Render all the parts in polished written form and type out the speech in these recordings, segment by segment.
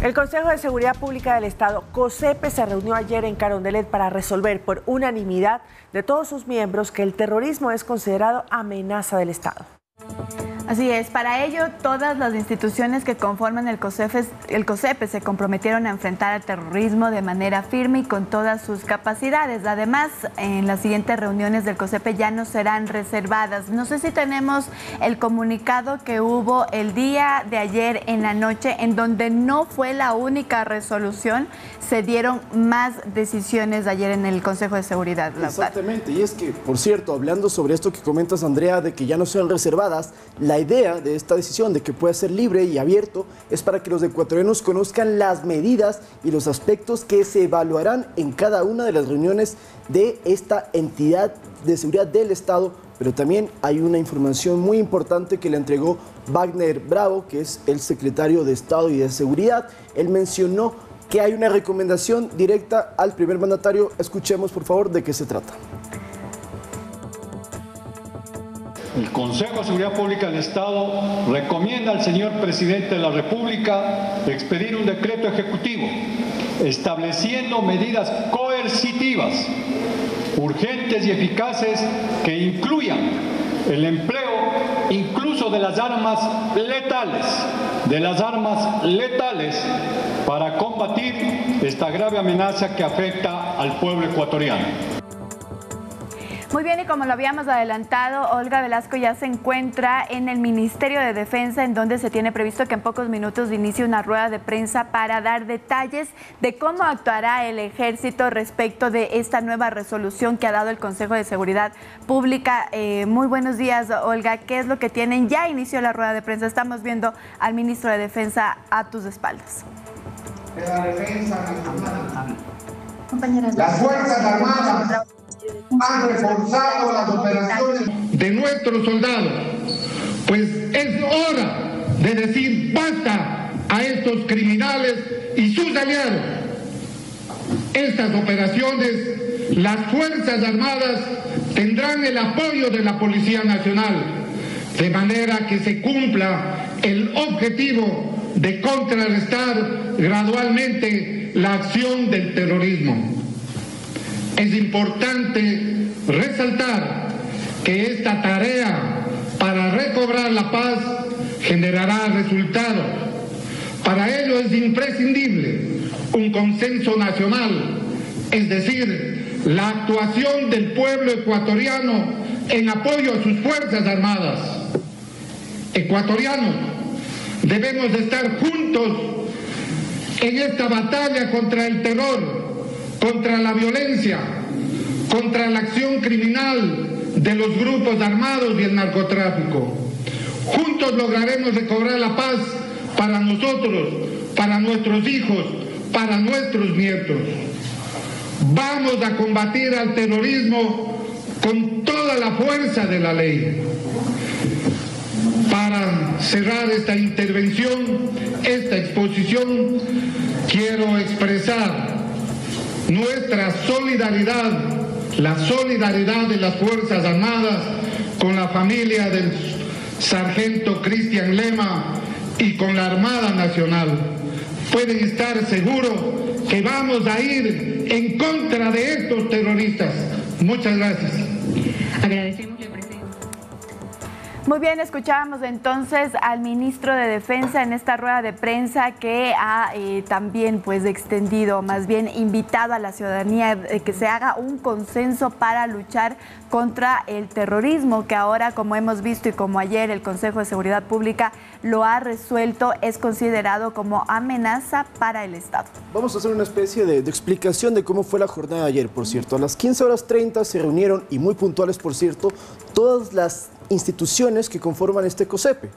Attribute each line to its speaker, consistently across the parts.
Speaker 1: El Consejo de Seguridad Pública del Estado, COSEPE, se reunió ayer en Carondelet para resolver por unanimidad de todos sus miembros que el terrorismo es considerado amenaza del Estado.
Speaker 2: Así es, para ello todas las instituciones que conforman el COSEPE se comprometieron a enfrentar al terrorismo de manera firme y con todas sus capacidades. Además, en las siguientes reuniones del COSEPE ya no serán reservadas. No sé si tenemos el comunicado que hubo el día de ayer en la noche, en donde no fue la única resolución, se dieron más decisiones ayer en el Consejo de Seguridad.
Speaker 3: Exactamente, y es que, por cierto, hablando sobre esto que comentas, Andrea, de que ya no sean reservadas, la idea de esta decisión de que pueda ser libre y abierto es para que los ecuatorianos conozcan las medidas y los aspectos que se evaluarán en cada una de las reuniones de esta entidad de seguridad del Estado, pero también hay una información muy importante que le entregó Wagner Bravo, que es el secretario de Estado y de Seguridad. Él mencionó que hay una recomendación directa al primer mandatario. Escuchemos, por favor, de qué se trata.
Speaker 4: El Consejo de Seguridad Pública del Estado recomienda al señor Presidente de la República expedir un decreto ejecutivo estableciendo medidas coercitivas, urgentes y eficaces que incluyan el empleo incluso de las armas letales, para combatir esta grave amenaza que afecta al pueblo ecuatoriano.
Speaker 2: Muy bien, y como lo habíamos adelantado, Olga Velasco ya se encuentra en el Ministerio de Defensa, en donde se tiene previsto que en pocos minutos inicie una rueda de prensa para dar detalles de cómo actuará el Ejército respecto de esta nueva resolución que ha dado el Consejo de Seguridad Pública. Muy buenos días, Olga. ¿Qué es lo que tienen? Ya inició la rueda de prensa. Estamos viendo al Ministro de Defensa a tus espaldas.
Speaker 5: La Defensa Nacional. Las Fuerzas Armadas han reforzado las operaciones
Speaker 6: de nuestros soldados, pues es hora de decir basta a estos criminales y sus aliados. Estas operaciones, las Fuerzas Armadas tendrán el apoyo de la Policía Nacional, de manera que se cumpla el objetivo de contrarrestar gradualmente la acción del terrorismo. Es importante resaltar que esta tarea para recobrar la paz generará resultados. Para ello es imprescindible un consenso nacional, es decir, la actuación del pueblo ecuatoriano en apoyo a sus Fuerzas Armadas. Ecuatorianos, debemos estar juntos en esta batalla contra el terror, contra la violencia, contra la acción criminal de los grupos armados y el narcotráfico. Juntos lograremos recobrar la paz para nosotros, para nuestros hijos, para nuestros nietos. Vamos a combatir al terrorismo con toda la fuerza de la ley. Para cerrar esta intervención, esta exposición, quiero expresar nuestra solidaridad, la solidaridad de las Fuerzas Armadas con la familia del sargento Cristian Lema y con la Armada Nacional. Pueden estar seguros que vamos a ir en contra de estos terroristas. Muchas gracias.
Speaker 2: Agradecemos, presidente. Muy bien, escuchábamos entonces al ministro de Defensa en esta rueda de prensa que ha también extendido, más bien invitado a la ciudadanía que se haga un consenso para luchar contra el terrorismo, que ahora, como hemos visto y como ayer el Consejo de Seguridad Pública lo ha resuelto, es considerado como amenaza para el Estado.
Speaker 3: Vamos a hacer una especie de explicación de cómo fue la jornada de ayer, por cierto. A las 15:30 se reunieron, y muy puntuales, por cierto, todas las instituciones que conforman este COSEPE.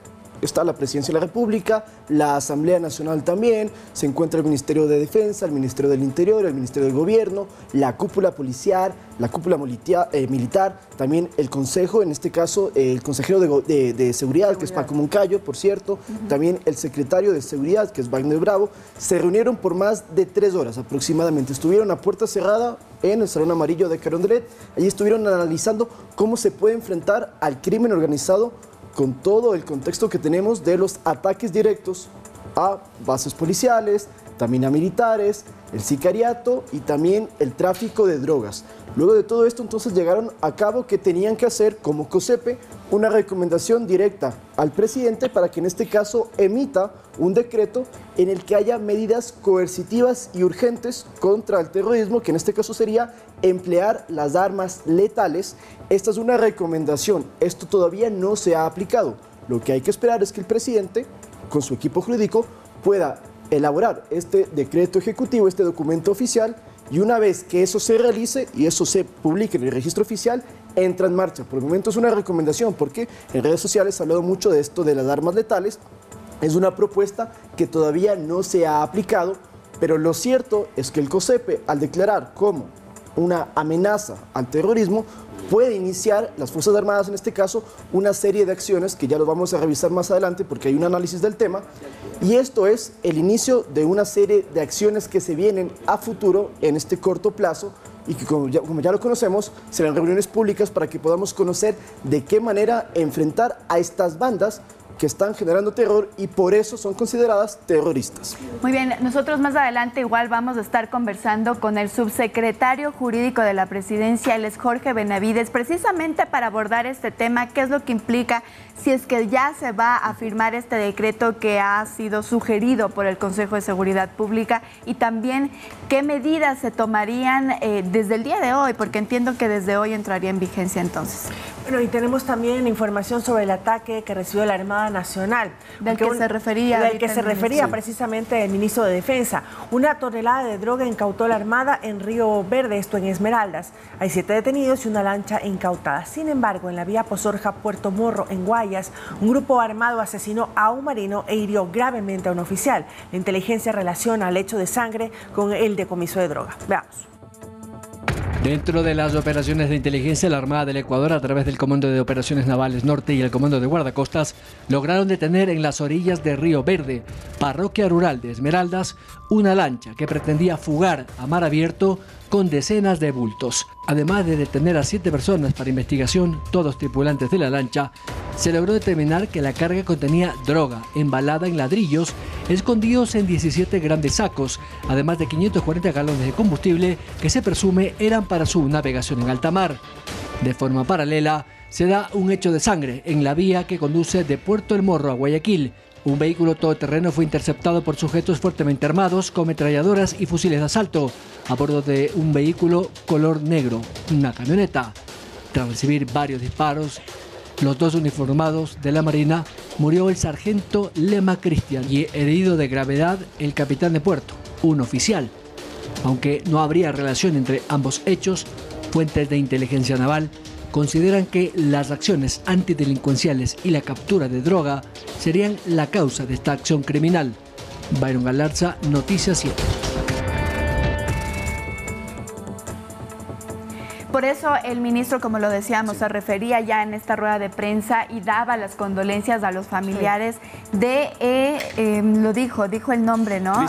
Speaker 3: Está la Presidencia de la República, la Asamblea Nacional también, se encuentra el Ministerio de Defensa, el Ministerio del Interior, el Ministerio del Gobierno, la cúpula policial, la cúpula militar, también el Consejo, en este caso el consejero de Seguridad, que es Paco Moncayo, por cierto, también el secretario de Seguridad, que es Wagner Bravo. Se reunieron por más de 3 horas aproximadamente, estuvieron a puerta cerrada en el Salón Amarillo de Carondelet. Allí estuvieron analizando cómo se puede enfrentar al crimen organizado con todo el contexto que tenemos de los ataques directos a bases policiales, también a militares, el sicariato y también el tráfico de drogas. Luego de todo esto, entonces llegaron a cabo que tenían que hacer, como COSEPE, una recomendación directa al presidente para que en este caso emita un decreto en el que haya medidas coercitivas y urgentes contra el terrorismo, que en este caso sería emplear las armas letales. Esta es una recomendación, esto todavía no se ha aplicado. Lo que hay que esperar es que el presidente, con su equipo jurídico, pueda elaborar este decreto ejecutivo, este documento oficial, y una vez que eso se realice y eso se publique en el registro oficial, entra en marcha. Por el momento es una recomendación porque en redes sociales se ha hablado mucho de esto de las armas letales. Es una propuesta que todavía no se ha aplicado, pero lo cierto es que el COSEPE, al declarar como una amenaza al terrorismo, puede iniciar, las Fuerzas Armadas en este caso, una serie de acciones que ya lo vamos a revisar más adelante porque hay un análisis del tema, y esto es el inicio de una serie de acciones que se vienen a futuro en este corto plazo y que como ya lo conocemos, serán reuniones públicas para que podamos conocer de qué manera enfrentar a estas bandas que están generando terror y por eso son consideradas terroristas.
Speaker 2: Muy bien, nosotros más adelante igual vamos a estar conversando con el subsecretario jurídico de la presidencia, él es Jorge Benavides, precisamente para abordar este tema, qué es lo que implica si es que ya se va a firmar este decreto que ha sido sugerido por el Consejo de Seguridad Pública y también qué medidas se tomarían desde el día de hoy, porque entiendo que desde hoy entraría en vigencia entonces.
Speaker 1: Bueno, y tenemos también información sobre el ataque que recibió la Armada Nacional.
Speaker 2: Del que se refería
Speaker 1: precisamente el ministro de Defensa. 1 tonelada de droga incautó la Armada en Río Verde, esto en Esmeraldas. Hay 7 detenidos y una lancha incautada. Sin embargo, en la vía Pozorja-Puerto Morro, en Guayas, un grupo armado asesinó a un marino e hirió gravemente a un oficial. La inteligencia relaciona el hecho de sangre con el decomiso de droga. Veamos.
Speaker 7: Dentro de las operaciones de inteligencia, la Armada del Ecuador, a través del Comando de Operaciones Navales Norte y el Comando de Guardacostas, lograron detener en las orillas de Río Verde, parroquia rural de Esmeraldas, una lancha que pretendía fugar a mar abierto con decenas de bultos. Además de detener a 7 personas para investigación, todos tripulantes de la lancha, se logró determinar que la carga contenía droga embalada en ladrillos escondidos en 17 grandes sacos, además de 540 galones de combustible que se presume eran para su navegación en alta mar. De forma paralela, se da un hecho de sangre en la vía que conduce de Puerto El Morro a Guayaquil. Un vehículo todoterreno fue interceptado por sujetos fuertemente armados con ametralladoras y fusiles de asalto a bordo de un vehículo color negro, una camioneta. Tras recibir varios disparos, los 2 uniformados de la Marina, murió el sargento Lema Cristian y herido de gravedad el capitán de puerto, un oficial. Aunque no habría relación entre ambos hechos, fuentes de inteligencia naval consideran que las acciones antidelincuenciales y la captura de droga serían la causa de esta acción criminal. Byron Galarza, Noticias 7.
Speaker 2: Por eso el ministro, como lo decíamos, se refería ya en esta rueda de prensa y daba las condolencias a los familiares de, dijo el nombre, ¿no?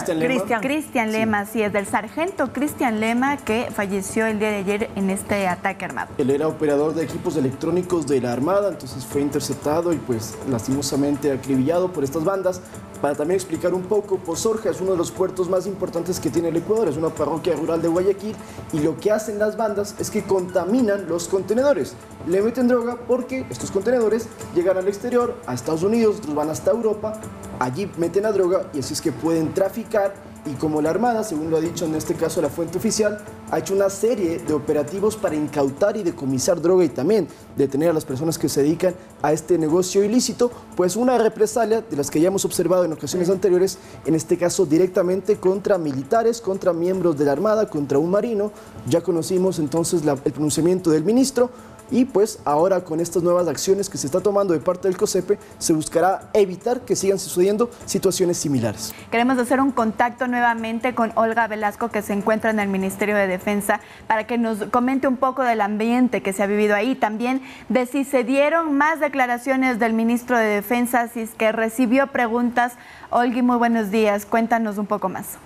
Speaker 2: Cristian Lema, sí, es del sargento Cristian Lema que falleció el día de ayer en este ataque armado.
Speaker 3: Él era operador de equipos electrónicos de la Armada, entonces fue interceptado y pues lastimosamente acribillado por estas bandas. Para también explicar un poco, Pozorja es uno de los puertos más importantes que tiene el Ecuador, es una parroquia rural de Guayaquil y lo que hacen las bandas es que contaminan los contenedores. Le meten droga porque estos contenedores llegan al exterior, a Estados Unidos, otros van hasta Europa, allí meten la droga y así es que pueden traficar. Y como la Armada, según lo ha dicho en este caso la fuente oficial, ha hecho una serie de operativos para incautar y decomisar droga y también detener a las personas que se dedican a este negocio ilícito, pues una represalia de las que ya hemos observado en ocasiones anteriores, en este caso directamente contra militares, contra miembros de la Armada, contra un marino. Ya conocimos entonces el pronunciamiento del ministro. Y pues ahora con estas nuevas acciones que se está tomando de parte del COSEPE se buscará evitar que sigan sucediendo situaciones similares.
Speaker 2: Queremos hacer un contacto nuevamente con Olga Velasco, que se encuentra en el Ministerio de Defensa, para que nos comente un poco del ambiente que se ha vivido ahí, también de si se dieron más declaraciones del ministro de Defensa, si es que recibió preguntas. Olga, muy buenos días, cuéntanos un poco más.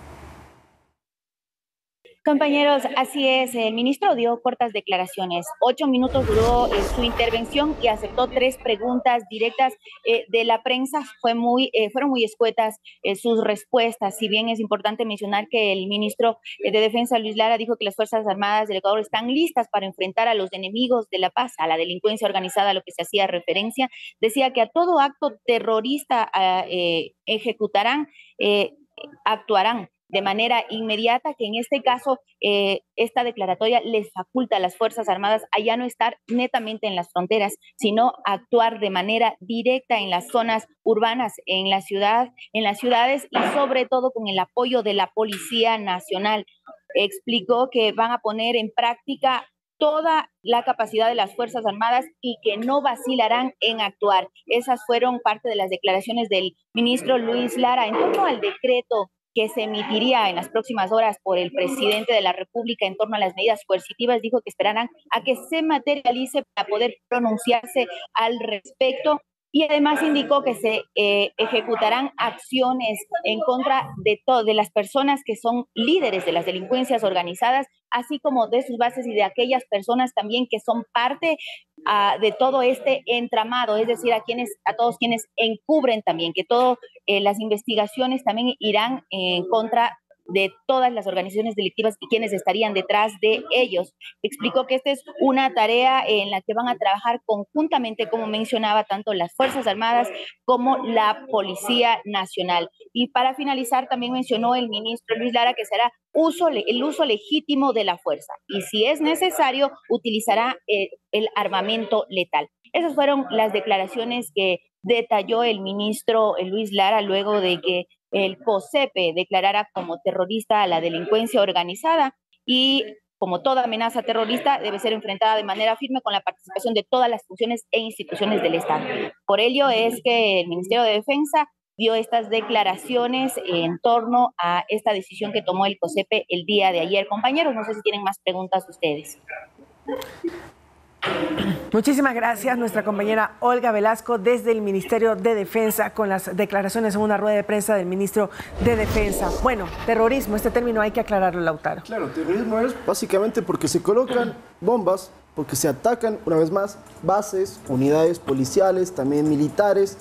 Speaker 8: Compañeros, así es, el ministro dio cortas declaraciones, 8 minutos duró su intervención y aceptó 3 preguntas directas de la prensa. Fueron muy escuetas sus respuestas, si bien es importante mencionar que el ministro de Defensa, Luis Lara, dijo que las Fuerzas Armadas del Ecuador están listas para enfrentar a los enemigos de la paz, a la delincuencia organizada, a lo que se hacía referencia. Decía que a todo acto terrorista ejecutarán, actuarán de manera inmediata, que en este caso esta declaratoria les faculta a las Fuerzas Armadas a ya no estar netamente en las fronteras, sino actuar de manera directa en las zonas urbanas, en las ciudades y sobre todo con el apoyo de la Policía Nacional. Explicó que van a poner en práctica toda la capacidad de las Fuerzas Armadas y que no vacilarán en actuar. Esas fueron parte de las declaraciones del ministro Luis Lara en torno al decreto que se emitiría en las próximas horas por el presidente de la República en torno a las medidas coercitivas. Dijo que esperarán a que se materialice para poder pronunciarse al respecto. Y además indicó que se ejecutarán acciones en contra de las personas que son líderes de las delincuencias organizadas, así como de sus bases y de aquellas personas también que son parte de todo este entramado, es decir, a todos quienes encubren también, que todas las investigaciones también irán en contra de todas las organizaciones delictivas y quienes estarían detrás de ellos. Explicó que esta es una tarea en la que van a trabajar conjuntamente, como mencionaba, tanto las Fuerzas Armadas como la Policía Nacional. Y para finalizar, también mencionó el ministro Luis Lara que será el uso legítimo de la fuerza y si es necesario utilizará el armamento letal. Esas fueron las declaraciones que detalló el ministro Luis Lara luego de que el COSEPE declarara como terrorista a la delincuencia organizada y como toda amenaza terrorista debe ser enfrentada de manera firme con la participación de todas las funciones e instituciones del Estado. Por ello es que el Ministerio de Defensa dio estas declaraciones en torno a esta decisión que tomó el COSEPE el día de ayer. Compañeros, no sé si tienen más preguntas ustedes.
Speaker 1: Muchísimas gracias, nuestra compañera Olga Velasco desde el Ministerio de Defensa con las declaraciones en una rueda de prensa del ministro de Defensa. Bueno, terrorismo, este término hay que aclararlo, Lautaro.
Speaker 3: Claro, terrorismo es básicamente porque se colocan bombas, porque se atacan, una vez más, bases, unidades policiales, también militares.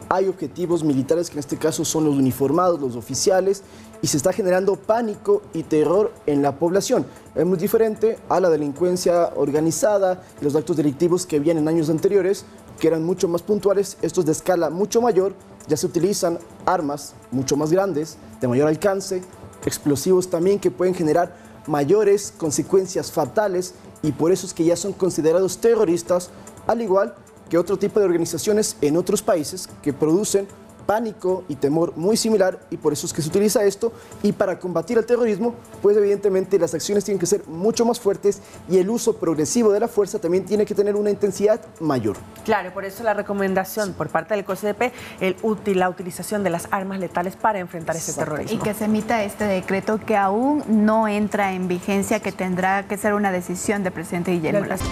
Speaker 3: Hay objetivos militares que en este caso son los uniformados, los oficiales, y se está generando pánico y terror en la población. Es muy diferente a la delincuencia organizada, los actos delictivos que habían en años anteriores, que eran mucho más puntuales. Estos de escala mucho mayor, ya se utilizan armas mucho más grandes, de mayor alcance, explosivos también que pueden generar mayores consecuencias fatales y por eso es que ya son considerados terroristas, al igual que otro tipo de organizaciones en otros países que producen pánico y temor muy similar y por eso es que se utiliza esto. Y para combatir el terrorismo, pues evidentemente las acciones tienen que ser mucho más fuertes y el uso progresivo de la fuerza también tiene que tener una intensidad mayor.
Speaker 1: Claro, por eso la recomendación por parte del COSEPE, la utilización de las armas letales para enfrentar ese terrorismo.
Speaker 2: Y que se emita este decreto que aún no entra en vigencia, que tendrá que ser una decisión del presidente Guillermo Lasso.